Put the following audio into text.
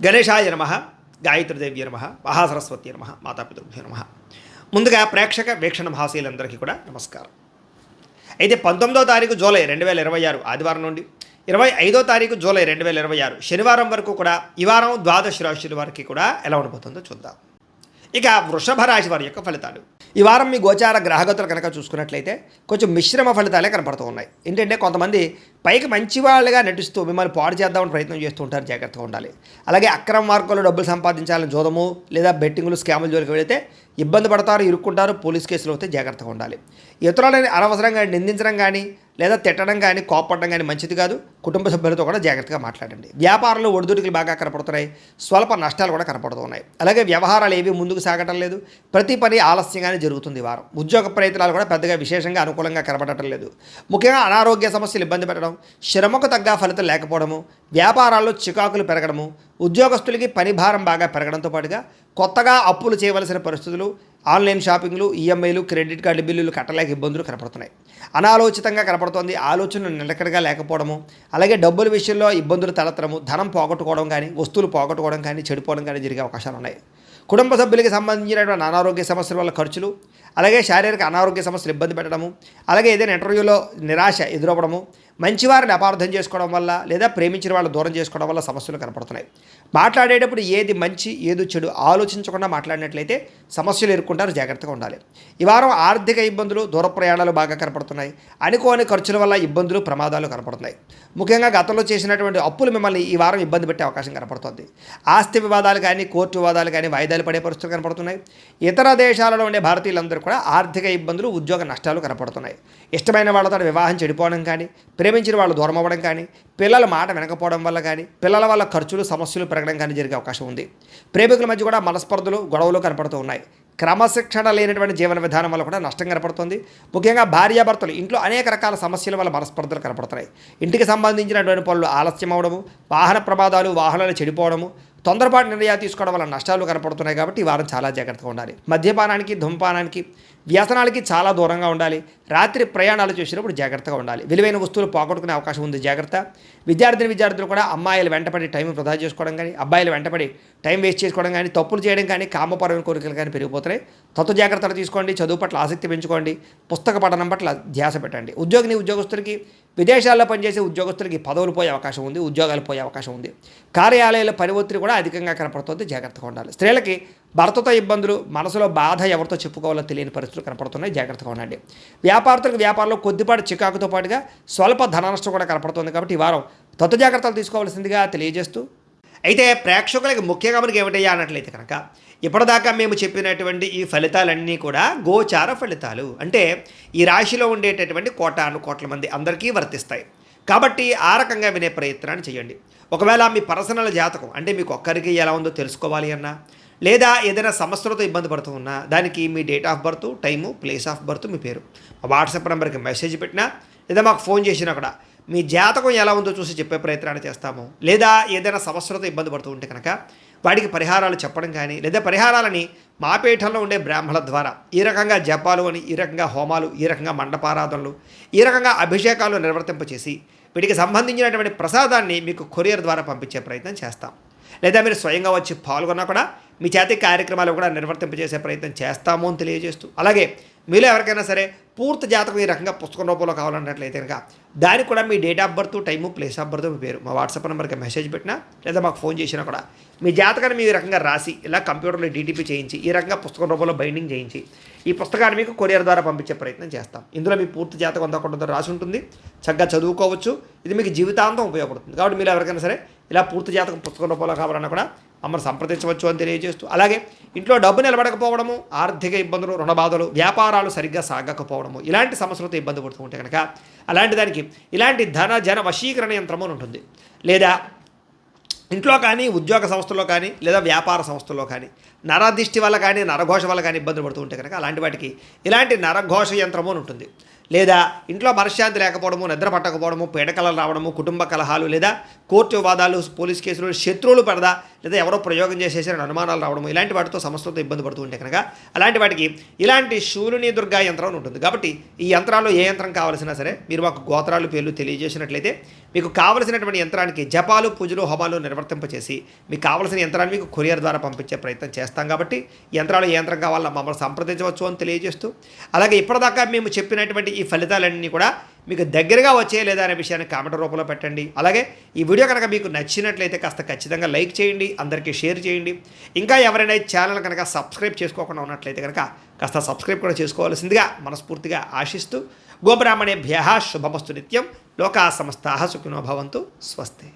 గణేశాయ నమః, గాయత్రీదేవ్య నమః, మహాసరస్వతి నమః, మాతాపితృభ్యో నమః. ముందుగా ప్రేక్షక వీక్షణ మహాశీలందరికీ కూడా నమస్కారం. అయితే 19వ తారీఖు జూలై 2026 ఆదివారం నుండి 25వ తారీఖు జూలై 2026 శనివారం వరకు కూడా ఈ వారం ద్వాదశ రాశుల వారికి కూడా ఎలా ఉండబోతుందో చూద్దాం. ఇక వృషభ రాశి వారి యొక్క ఫలితాలు. ఈ వారం మీ గోచార గ్రహగతులు కనుక చూసుకున్నట్లయితే కొంచెం మిశ్రమ ఫలితాలే కనపడుతూ ఉన్నాయి. ఏంటంటే కొంతమంది పైకి మంచి వాళ్ళుగా నటిస్తూ మిమ్మల్ని పాడు చేద్దామని ప్రయత్నం చేస్తూ ఉంటారు, జాగ్రత్తగా ఉండాలి. అలాగే అక్రమ మార్గంలో డబ్బులు సంపాదించాలని జోదము లేదా బెట్టింగులు స్కాములు జోలికి వెళితే ఇబ్బంది పడతారు, ఇరుక్కుంటారు, పోలీస్ కేసులు అయితే జాగ్రత్తగా ఉండాలి. ఇతరులని అనవసరంగా నిందించడం కానీ లేదా తిట్టడం కానీ కోపడడం కానీ మంచిది కాదు. కుటుంబ సభ్యులతో కూడా జాగ్రత్తగా మాట్లాడండి. వ్యాపారంలో ఒడిదుడికి బాగా కనపడుతున్నాయి, స్వల్ప నష్టాలు కూడా కనపడుతూ ఉన్నాయి. అలాగే వ్యవహారాలు ఏవి ముందుకు సాగటం లేదు, ప్రతి పని ఆలస్యంగానే జరుగుతుంది. వారం ఉద్యోగ ప్రయత్నాలు కూడా పెద్దగా విశేషంగా అనుకూలంగా కనపడటం లేదు. ముఖ్యంగా అనారోగ్య సమస్యలు ఇబ్బంది పెట్టడం, శ్రమకు తగ్గ ఫలితం లేకపోవడము, వ్యాపారాల్లో చికాకులు పెరగడము, ఉద్యోగస్తులకి పని భారం బాగా పెరగడంతో పాటుగా కొత్తగా అప్పులు చేయవలసిన పరిస్థితులు, ఆన్లైన్ షాపింగ్లు, ఈఎంఐలు, క్రెడిట్ కార్డు బిల్లులు కట్టలేక ఇబ్బందులు కనపడుతున్నాయి. అనాలోచితంగా కనపడుతోంది, ఆలోచనలు నిలకడగా లేకపోవడము, అలాగే డబ్బుల విషయంలో ఇబ్బందులు తలెత్తడము, ధనం పోగొట్టుకోవడం కానీ వస్తువులు పోగొట్టుకోవడం కానీ చెడిపోవడం కానీ జరిగే అవకాశాలు ఉన్నాయి. కుటుంబ సభ్యులకి సంబంధించినటువంటి అనారోగ్య సమస్యల వల్ల ఖర్చులు, అలాగే శారీరక అనారోగ్య సమస్యలు ఇబ్బంది పెట్టడము, అలాగే ఏదైనా ఇంటర్వ్యూలో నిరాశ ఎదురవ్వడము, మంచివారిని అపార్థం చేసుకోవడం వల్ల లేదా ప్రేమించిన వాళ్ళు దూరం చేసుకోవడం వల్ల సమస్యలు కనపడుతున్నాయి. మాట్లాడేటప్పుడు ఏది మంచి ఏది చెడు ఆలోచించకుండా మాట్లాడినట్లయితే సమస్యలు ఎదుర్కొంటారు, జాగ్రత్తగా ఉండాలి. ఈ వారం ఆర్థిక ఇబ్బందులు, దూర ప్రయాణాలు బాగా కనపడుతున్నాయి. అనుకోని ఖర్చుల వల్ల ఇబ్బందులు, ప్రమాదాలు కనపడుతున్నాయి. ముఖ్యంగా గతంలో చేసినటువంటి అప్పులు మిమ్మల్ని ఈ వారం ఇబ్బంది పెట్టే అవకాశం కనపడుతుంది. ఆస్తి వివాదాలు కానీ కోర్టు వివాదాలు కానీ వాయిదాలు పడే పరిస్థితులు కనపడుతున్నాయి. ఇతర దేశాలలో ఉండే భారతీయులందరూ కూడా ఆర్థిక ఇబ్బందులు, ఉద్యోగ నష్టాలు కనపడుతున్నాయి. ఇష్టమైన వాళ్ళతో వివాహం చెడిపోవడం కానీ, ప్రేమించిన వాళ్ళు దూరం అవ్వడం కానీ, పిల్లల మాట వినకపోవడం వల్ల కానీ, పిల్లల వల్ల ఖర్చులు, సమస్యలు పెరగడం కానీ జరిగే అవకాశం ఉంది. ప్రేమికుల మధ్య కూడా మనస్పర్ధలు, గొడవలు కనపడుతూ ఉన్నాయి. క్రమశిక్షణ లేనటువంటి జీవన విధానం వల్ల కూడా నష్టం కనపడుతుంది. ముఖ్యంగా భార్యాభర్తలు ఇంట్లో అనేక రకాల సమస్యల వల్ల మనస్పర్ధలు కనపడుతున్నాయి. ఇంటికి సంబంధించినటువంటి పనులు ఆలస్యం అవ్వడము, వాహన ప్రమాదాలు, వాహనాలు చెడిపోవడము, తొందరపాటు నిర్ణయాలు తీసుకోవడం వల్ల నష్టాలు కనపడుతున్నాయి. కాబట్టి ఈ వారం చాలా జాగ్రత్తగా ఉండాలి. మద్యపానానికి, ధూమపానానికి, వ్యసనాలకి చాలా దూరంగా ఉండాలి. రాత్రి ప్రయాణాలు చేసినప్పుడు జాగ్రత్తగా ఉండాలి. విలువైన వస్తువులు పోగొట్టుకునే అవకాశం ఉంది, జాగ్రత్త. విద్యార్థులు కూడా అమ్మాయిలు వెంటపడి టైం వృధా చేసుకోవడం కానీ, అబ్బాయిలు వెంటపడి టైం వేస్ట్ చేసుకోవడం కానీ, తప్పులు చేయడం కానీ, కామపరమైన కోరికలు కానీ పెరిగిపోతున్నాయి. తత్వ జాగ్రత్తలు తీసుకోండి. చదువు పట్ల ఆసక్తి పెంచుకోండి. పుస్తక పఠనం పట్ల ధ్యాస పెట్టండి. ఉద్యోగస్తులకి, విదేశాల్లో పనిచేసే ఉద్యోగస్తులకి పదవులు పోయే అవకాశం ఉంది, ఉద్యోగాలు పోయే అవకాశం ఉంది. కార్యాలయాల పని ఒత్తిడి కూడా అధికంగా కనపడుతుంది, జాగ్రత్తగా ఉండాలి. స్త్రీలకి భర్తతో ఇబ్బందులు, మనసులో బాధ ఎవరితో చెప్పుకోవాలో తెలియని పరిస్థితులు కనపడుతున్నాయి, జాగ్రత్తగా ఉండండి. వ్యాపారంలో కొద్దిపాటి చికాకుతో పాటుగా స్వల్ప ధన నష్టం కూడా కనపడుతుంది. కాబట్టి ఈ వారం తత్వ జాగ్రత్తలు తీసుకోవాల్సిందిగా తెలియజేస్తూ, అయితే ప్రేక్షకులకి ముఖ్యంగా మనకి ఏమిటయ్యా అన్నట్లయితే కనుక ఇప్పటిదాకా మేము చెప్పినటువంటి ఈ ఫలితాలన్నీ కూడా గోచార ఫలితాలు, అంటే ఈ రాశిలో ఉండేటటువంటి కోట్ల మంది అందరికీ వర్తిస్తాయి. కాబట్టి ఆ రకంగా వినే ప్రయత్నాన్ని చేయండి. ఒకవేళ మీ పర్సనల్ జాతకం అంటే మీకు ఒక్కరికి ఎలా ఉందో తెలుసుకోవాలి అన్నా, లేదా ఏదైనా సమస్యలతో ఇబ్బంది పడుతూ ఉన్నా, దానికి మీ date of birth, time, place of birth, మీ పేరు వాట్సాప్ నెంబర్కి మెసేజ్ పెట్టినా లేదా మాకు ఫోన్ చేసినా కూడా మీ జాతకం ఎలా ఉందో చూసి చెప్పే ప్రయత్నాన్ని చేస్తాము. లేదా ఏదైనా సమస్యలతో ఇబ్బంది పడుతూ ఉంటే కనుక వాటికి పరిహారాలు చెప్పడం కానీ, లేదా పరిహారాలని మా పీఠంలో ఉండే బ్రాహ్మణుల ద్వారా ఈ రకంగా జపాలు అని, ఈ రకంగా హోమాలు, ఈ రకంగా మండపారాధనలు, ఈ రకంగా అభిషేకాలు నిర్వర్తింపచేసి వీటికి సంబంధించినటువంటి ప్రసాదాన్ని మీకు కొరియర్ ద్వారా పంపించే ప్రయత్నం చేస్తాం. లేదా మీరు స్వయంగా వచ్చి పాల్గొన్నా కూడా మీ చేతి కార్యక్రమాలు కూడా నిర్వర్తింపజేసే ప్రయత్నం చేస్తాము అని తెలియజేస్తూ, అలాగే మీలో ఎవరికైనా సరే పూర్తి జాతకం ఈ రకంగా పుస్తకం రూపంలో కావాలన్నట్లయితే కనుక దానికి కూడా మీ date of birth, time, place of birth, మీ పేరు మా వాట్సాప్ నెంబర్కి మెసేజ్ పెట్టినా లేదా మాకు ఫోన్ చేసినా కూడా మీ జాతకాన్ని మీ రకంగా రాసి ఇలా కంప్యూటర్లో డీటీపీ చేయించి ఈ రకంగా పుస్తకం రూపంలో బైండింగ్ చేయించి ఈ పుస్తకాన్ని మీకు కొరియర్ ద్వారా పంపించే ప్రయత్నం చేస్తాం. ఇందులో మీ పూర్తి జాతకం అంతా రాసి ఉంటుంది, చక్కగా చదువుకోవచ్చు. ఇది మీకు జీవితాంతం ఉపయోగపడుతుంది. కాబట్టి మీరు ఎవరికైనా సరే ఇలా పూర్తి జాతకం పుస్తకం రూపంలో కావాలన్నా కూడా మమ్మల్ని సంప్రదించవచ్చు అని తెలియజేస్తూ, అలాగే ఇంట్లో డబ్బు నిలబడకపోవడము, ఆర్థిక ఇబ్బందులు, రుణ బాధలు, వ్యాపారాలు సరిగ్గా సాగకపోవడము, ఇలాంటి సమస్యలతో ఇబ్బంది పడుతూ ఉంటే కనుక అలాంటి దానికి ఇలాంటి జన వశీకరణ యంత్రము అని ఉంటుంది. లేదా ఇంట్లో కానీ, ఉద్యోగ సంస్థల్లో కానీ, లేదా వ్యాపార సంస్థల్లో కానీ నరదిష్టి వల్ల కానీ, నరఘోష వల్ల కానీ ఇబ్బందులు పడుతూ ఉంటే కనుక అలాంటి వాటికి ఇలాంటి నరఘోష యంత్రము అని ఉంటుంది. లేదా ఇంట్లో మనశ్శాంతి లేకపోవడము, నిద్ర పట్టకపోవడము, పీడకలలు రావడము, కుటుంబ కలహాలు, లేదా కోర్టు వివాదాలు, పోలీస్ కేసులు, శత్రువులు పడదా, లేదా ఎవరో ప్రయోగం చేసేసారని అనుమానాలు రావడం ఇలాంటి వాటితో సమస్యలతో ఇబ్బంది పడుతూ ఉంటే కనుక అలాంటి వాటికి ఇలాంటి శూలిని దుర్గా యంత్రం ఉంటుంది. కాబట్టి ఈ యంత్రాల్లో ఏ యంత్రం కావాల్సినా సరే మీరు మాకు గోత్రాలు పేర్లు తెలియజేసినట్లయితే మీకు కావలసినటువంటి యంత్రానికి జపాలు పూజలు హోమాలు నిర్వర్తింపచేసి మీకు కావలసిన యంత్రాన్ని మీకు కొరియర్ ద్వారా పంపించే ప్రయత్నం చేస్తాం. కాబట్టి యంత్రాలు ఏ యంత్రం కావాలన్నా మమ్మల్ని సంప్రదించవచ్చు అని తెలియజేస్తూ, అలాగే ఇప్పటిదాకా మేము చెప్పినటువంటి ఈ ఫలితాలన్నీ కూడా మీకు దగ్గరగా వచ్చే లేదా అనే విషయాన్ని కామెంట్ రూపంలో పెట్టండి. అలాగే ఈ వీడియో కనుక మీకు నచ్చినట్లయితే కాస్త ఖచ్చితంగా లైక్ చేయండి, అందరికీ షేర్ చేయండి. ఇంకా ఎవరైనా ఈ ఛానల్ కనుక సబ్స్క్రైబ్ చేసుకోకుండా ఉన్నట్లయితే కనుక కాస్త సబ్స్క్రైబ్ కూడా చేసుకోవాల్సిందిగా మనస్ఫూర్తిగా ఆశిస్తూ, గోబ్రాహ్మణేభ్యః శుభమస్తు నిత్యం, లోకా సమస్తాః సుఖినో భవంతు, స్వస్తి.